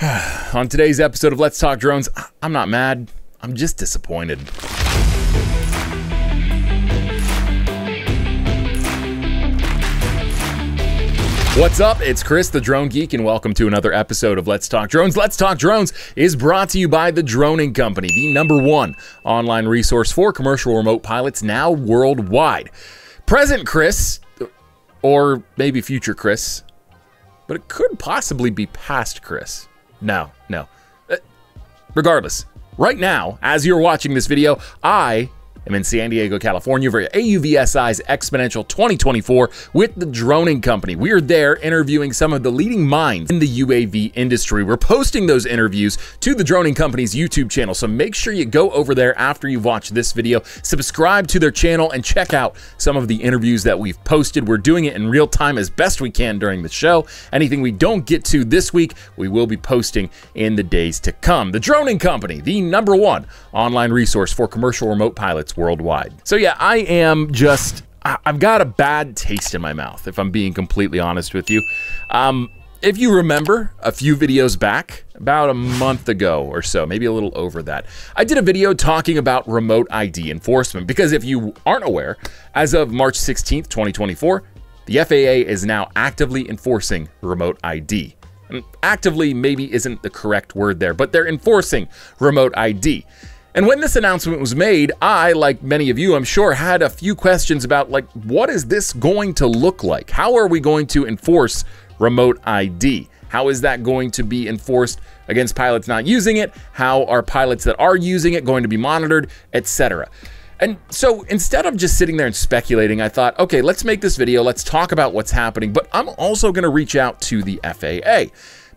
On today's episode of Let's Talk Drones, I'm not mad, I'm just disappointed. What's up? It's Chris, the Drone Geek, and welcome to another episode of Let's Talk Drones. Let's Talk Drones is brought to you by the Droning Company, the #1 online resource for commercial remote pilots now worldwide. Present Chris, or maybe future Chris, but it could possibly be past Chris. No. Regardless, right now, as you're watching this video, I am in San Diego, California for AUVSI's Exponential 2024 with the Droning Company. We are there interviewing some of the leading minds in the UAV industry. We're posting those interviews to the Droning Company's YouTube channel, so make sure you go over there after you've watched this video, subscribe to their channel, and check out some of the interviews that we've posted. We're doing it in real time as best we can during the show. Anything we don't get to this week, we will be posting in the days to come. The Droning Company, the #1 online resource for commercial remote pilots worldwide. So yeah, I've got a bad taste in my mouth, if I'm being completely honest with you. If you remember a few videos back, about a month ago or so, maybe a little over that, I did a video talking about remote ID enforcement, because if you aren't aware, as of March 16th, 2024, the FAA is now actively enforcing remote ID. And actively maybe isn't the correct word there, but they're enforcing remote ID. And when this announcement was made, I, like many of you, I'm sure, had a few questions about, like, what is this going to look like? How are we going to enforce remote ID? How is that going to be enforced against pilots not using it? How are pilots that are using it going to be monitored, etc.? And so instead of just sitting there and speculating, I thought, okay, let's make this video, let's talk about what's happening, but I'm also going to reach out to the FAA.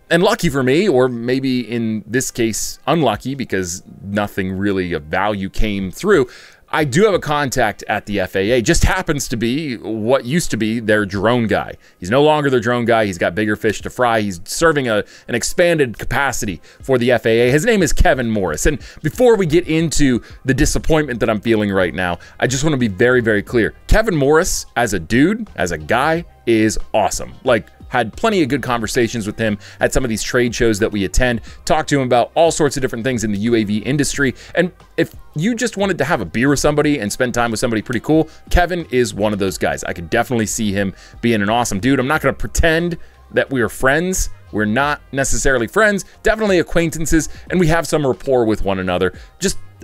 And lucky for me, or maybe in this case unlucky because nothing really of value came through, I do have a contact at the FAA. Just happens to be what used to be their drone guy. He's no longer their drone guy. He's got bigger fish to fry. He's serving an expanded capacity for the FAA. His name is Kevin Morris. And before we get into the disappointment that I'm feeling right now, I just want to be very, very clear. Kevin Morris, as a dude, as a guy, is awesome. Like, had plenty of good conversations with him at some of these trade shows that we attend, talked to him about all sorts of different things in the UAV industry. And if you just wanted to have a beer with somebody and spend time with somebody pretty cool, Kevin is one of those guys. I could definitely see him being an awesome dude. I'm not going to pretend that we are friends. We're not necessarily friends, definitely acquaintances, and we have some rapport with one another.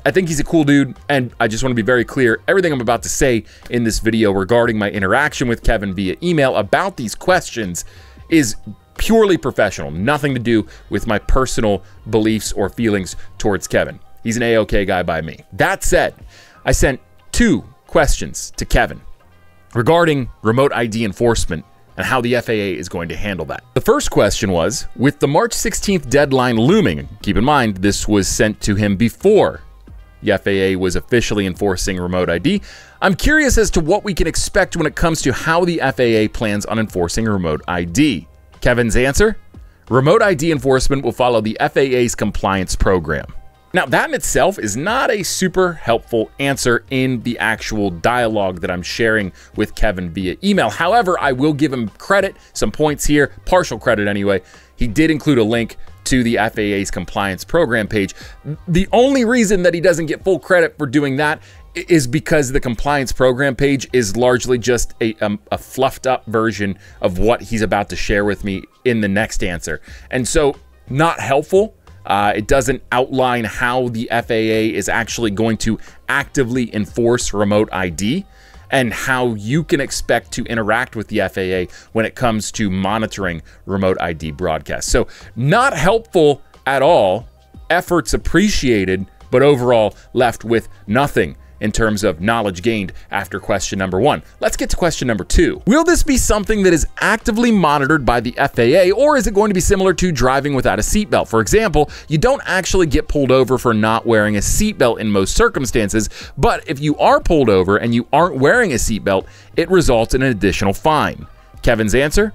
I think he's a cool dude, and I just want to be very clear. Everything I'm about to say in this video regarding my interaction with Kevin via email about these questions is purely professional, nothing to do with my personal beliefs or feelings towards Kevin. He's an A-OK guy by me. That said, I sent 2 questions to Kevin regarding remote ID enforcement and how the FAA is going to handle that. The first question was, with the March 16th deadline looming, keep in mind this was sent to him before the FAA was officially enforcing remote ID, I'm curious as to what we can expect when it comes to how the FAA plans on enforcing remote ID. Kevin's answer? Remote ID enforcement will follow the FAA's compliance program. Now, that in itself is not a super helpful answer in the actual dialogue that I'm sharing with Kevin via email. However, I will give him credit, some points here, partial credit anyway. He did include a link to the FAA's compliance program page. The only reason that he doesn't get full credit for doing that is because the compliance program page is largely just a fluffed up version of what he's about to share with me in the next answer. And so, not helpful. It doesn't outline how the FAA is actually going to actively enforce remote ID and how you can expect to interact with the FAA when it comes to monitoring remote ID broadcasts. So not helpful at all, efforts appreciated, but overall left with nothing in terms of knowledge gained after question number 1. Let's get to question number 2. Will this be something that is actively monitored by the FAA, or is it going to be similar to driving without a seatbelt? For example, you don't actually get pulled over for not wearing a seatbelt in most circumstances, but if you are pulled over and you aren't wearing a seatbelt, it results in an additional fine. Kevin's answer?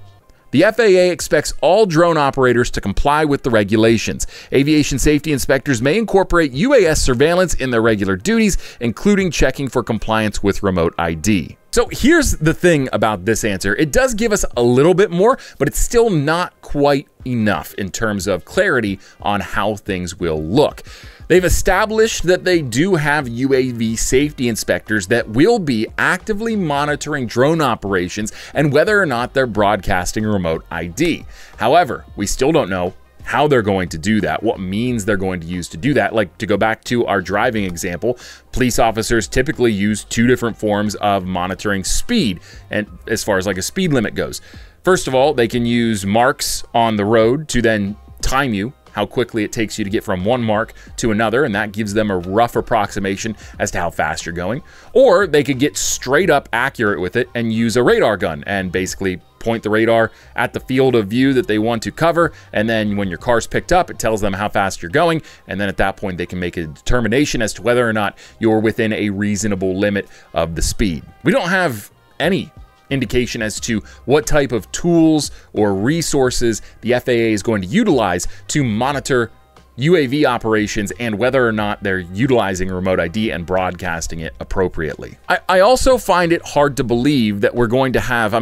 The FAA expects all drone operators to comply with the regulations. Aviation safety inspectors may incorporate UAS surveillance in their regular duties, including checking for compliance with remote ID. So here's the thing about this answer. It does give us a little bit more, but it's still not quite enough in terms of clarity on how things will look. They've established that they do have UAV safety inspectors that will be actively monitoring drone operations and whether or not they're broadcasting remote ID. However, we still don't know how they're going to do that, what means they're going to use to do that. Like, to go back to our driving example, police officers typically use 2 different forms of monitoring speed, and as far as like a speed limit goes. First of all, they can use marks on the road to then time you how quickly it takes you to get from one mark to another, and that gives them a rough approximation as to how fast you're going. Or they could get straight up accurate with it and use a radar gun and basically point the radar at the field of view that they want to cover, and then when your car's picked up, it tells them how fast you're going, and then at that point they can make a determination as to whether or not you're within a reasonable limit of the speed. We don't have any indication as to what type of tools or resources the FAA is going to utilize to monitor UAV operations and whether or not they're utilizing remote ID and broadcasting it appropriately. I also find it hard to believe that we're going to have,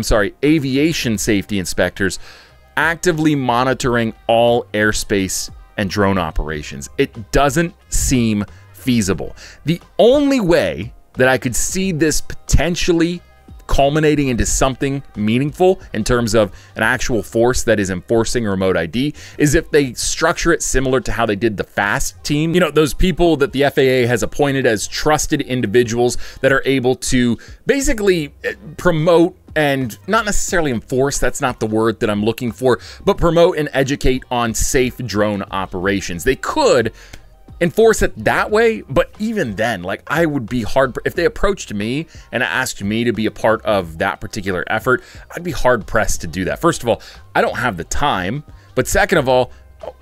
aviation safety inspectors actively monitoring all airspace and drone operations. It doesn't seem feasible. The only way that I could see this potentially culminating into something meaningful in terms of an actual force that is enforcing remote ID is if they structure it similar to how they did the FAST team. You know, those people that the FAA has appointed as trusted individuals that are able to basically promote and not necessarily enforce, that's not the word that I'm looking for, but promote and educate on safe drone operations. They could enforce it that way, but even then, like, I would be hard, if they approached me and asked me to be a part of that particular effort, I'd be hard pressed to do that. First of all, I don't have the time, but second of all,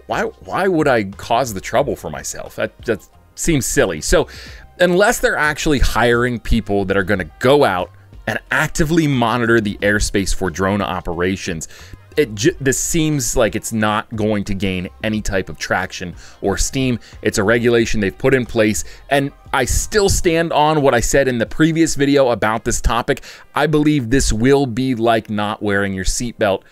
why would I cause the trouble for myself? That seems silly. So unless they're actually hiring people that are going to go out and actively monitor the airspace for drone operations, this seems like it's not going to gain any type of traction or steam. It's a regulation they've put in place, and I still stand on what I said in the previous video about this topic. I believe this will be like not wearing your seatbelt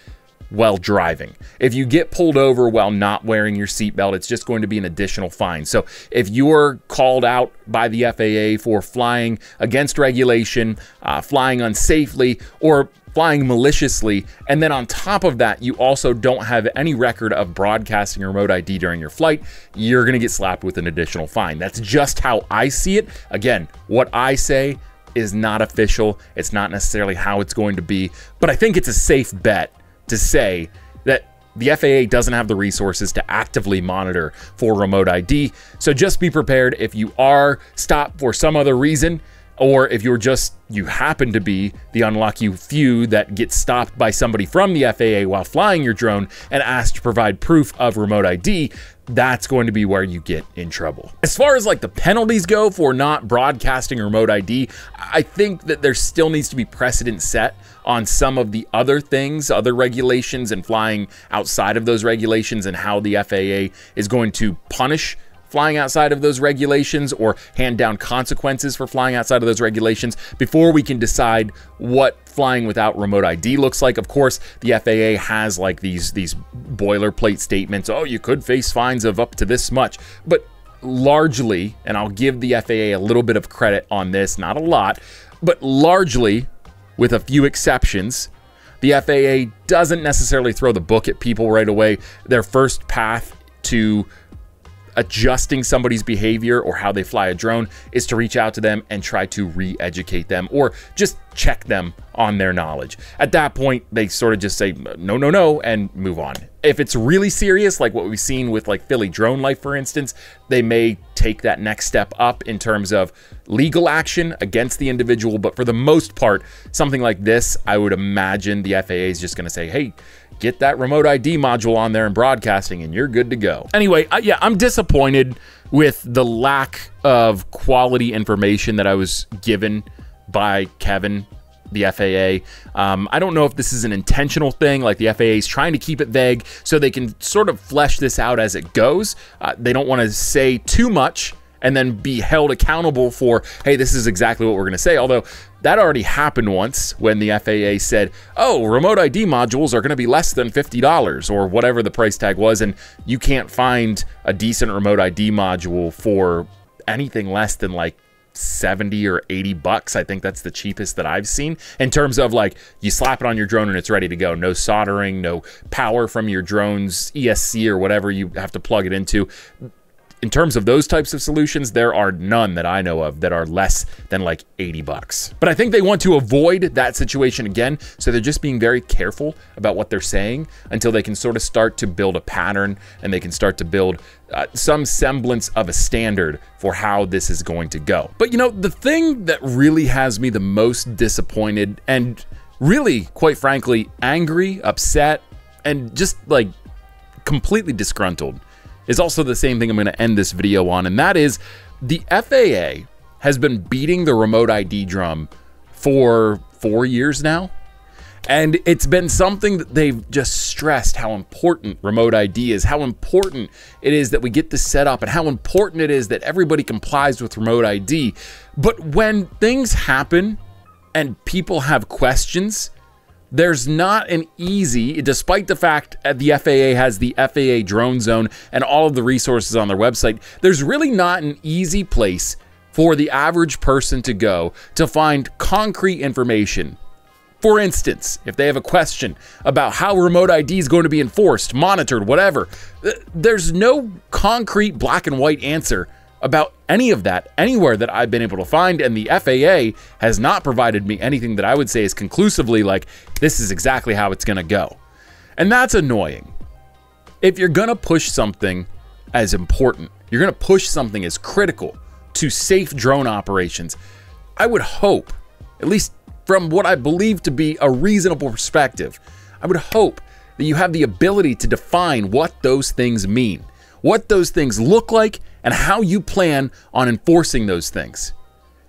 while driving. If you get pulled over while not wearing your seatbelt, it's just going to be an additional fine. So if you're called out by the FAA for flying against regulation, flying unsafely, or flying maliciously, and then on top of that, you also don't have any record of broadcasting remote ID during your flight, you're gonna get slapped with an additional fine. That's just how I see it. Again, what I say is not official. It's not necessarily how it's going to be, but I think it's a safe bet to say that the FAA doesn't have the resources to actively monitor for remote ID. So just be prepared if you are stopped for some other reason, or if you happen to be the unlucky few that get stopped by somebody from the FAA while flying your drone and asked to provide proof of remote ID, that's going to be where you get in trouble. As far as like the penalties go for not broadcasting remote ID, I think that there still needs to be precedent set on some of the other things, other regulations, and flying outside of those regulations, and how the FAA is going to punish flying outside of those regulations or hand down consequences for flying outside of those regulations before we can decide what flying without remote ID looks like. Of course, the FAA has like these boilerplate statements, oh, you could face fines of up to this much, but largely, and I'll give the FAA a little bit of credit on this, not a lot, but largely, with a few exceptions, the FAA doesn't necessarily throw the book at people right away. Their first path to adjusting somebody's behavior or how they fly a drone is to reach out to them and try to re-educate them or just check them on their knowledge. At that point, they sort of just say, no, no, no, and move on. If it's really serious, like what we've seen with like Philly Drone Life, for instance, they may take that next step up in terms of legal action against the individual. But for the most part, something like this, I would imagine the FAA is just going to say, hey, get that remote ID module on there and broadcasting and you're good to go. Anyway, yeah, I'm disappointed with the lack of quality information that I was given by Kevin, the FAA. I don't know if this is an intentional thing, like the FAA is trying to keep it vague so they can sort of flesh this out as it goes. They don't want to say too much and then be held accountable for, hey, this is exactly what we're going to say. Although that already happened once when the FAA said, oh, remote ID modules are going to be less than $50 or whatever the price tag was, and you can't find a decent remote ID module for anything less than like 70 or 80 bucks. I think that's the cheapest that I've seen in terms of like you slap it on your drone and it's ready to go. No soldering, no power from your drone's ESC or whatever you have to plug it into. In terms of those types of solutions, there are none that I know of that are less than like 80 bucks. But I think they want to avoid that situation again, so they're just being very careful about what they're saying until they can sort of start to build a pattern and they can start to build some semblance of a standard for how this is going to go. But you know, the thing that really has me the most disappointed and really, quite frankly, angry, upset, and just like completely disgruntled is also the same thing I'm going to end this video on, and that is the FAA has been beating the remote ID drum for 4 years now, and it's been something that they've just stressed how important remote ID is, how important it is that we get this set up, and how important it is that everybody complies with remote ID. But when things happen and people have questions, there's not an easy, despite the fact that the FAA has the FAA drone zone and all of the resources on their website, there's really not an easy place for the average person to go to find concrete information. For instance, if they have a question about how remote ID is going to be enforced, monitored, whatever, there's no concrete black and white answer about any of that anywhere that I've been able to find, and the FAA has not provided me anything that I would say is conclusively like, this is exactly how it's gonna go. And that's annoying. If you're gonna push something as important, you're gonna push something as critical to safe drone operations, I would hope, at least from what I believe to be a reasonable perspective, I would hope that you have the ability to define what those things mean, what those things look like, and how you plan on enforcing those things.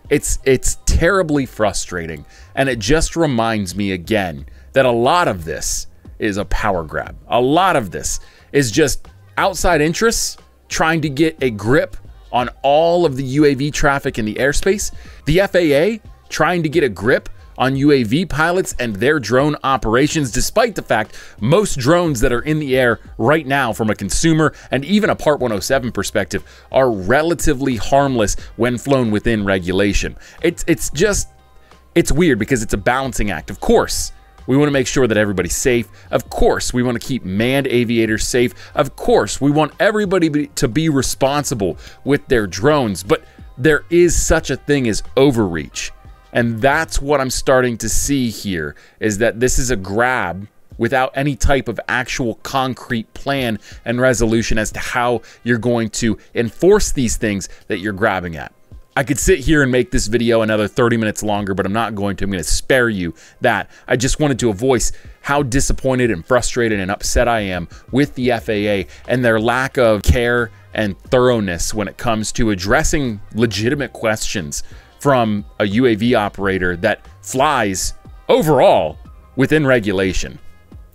It's terribly frustrating, and it just reminds me again that a lot of this is a power grab. A lot of this is just outside interests trying to get a grip on all of the UAV traffic in the airspace, the FAA trying to get a grip on UAV pilots and their drone operations, despite the fact most drones that are in the air right now from a consumer and even a Part 107 perspective are relatively harmless when flown within regulation. It's weird because it's a balancing act. Of course, we want to make sure that everybody's safe. Of course, we want to keep manned aviators safe. Of course, we want everybody to be responsible with their drones, but there is such a thing as overreach. And that's what I'm starting to see here, is that this is a grab without any type of actual concrete plan and resolution as to how you're going to enforce these things that you're grabbing at. I could sit here and make this video another 30 minutes longer, but I'm not going to. I'm going to spare you that. I just wanted to voice how disappointed and frustrated and upset I am with the FAA and their lack of care and thoroughness when it comes to addressing legitimate questions from a UAV operator that flies overall within regulation.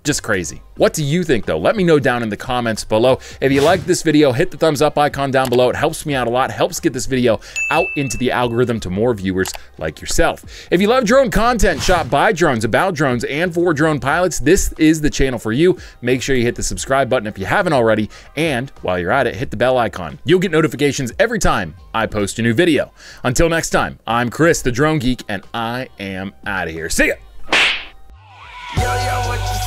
Just crazy. What do you think though? Let me know down in the comments below. If you like this video, hit the thumbs up icon down below. It helps me out a lot, helps get this video out into the algorithm to more viewers like yourself. If you love drone content shot by drones, about drones, and for drone pilots, this is the channel for you. Make sure you hit the subscribe button if you haven't already, and while you're at it, hit the bell icon. You'll get notifications every time I post a new video. Until next time, I'm Chris, the Drone Geek, and I am out of here. See ya! Yo, what you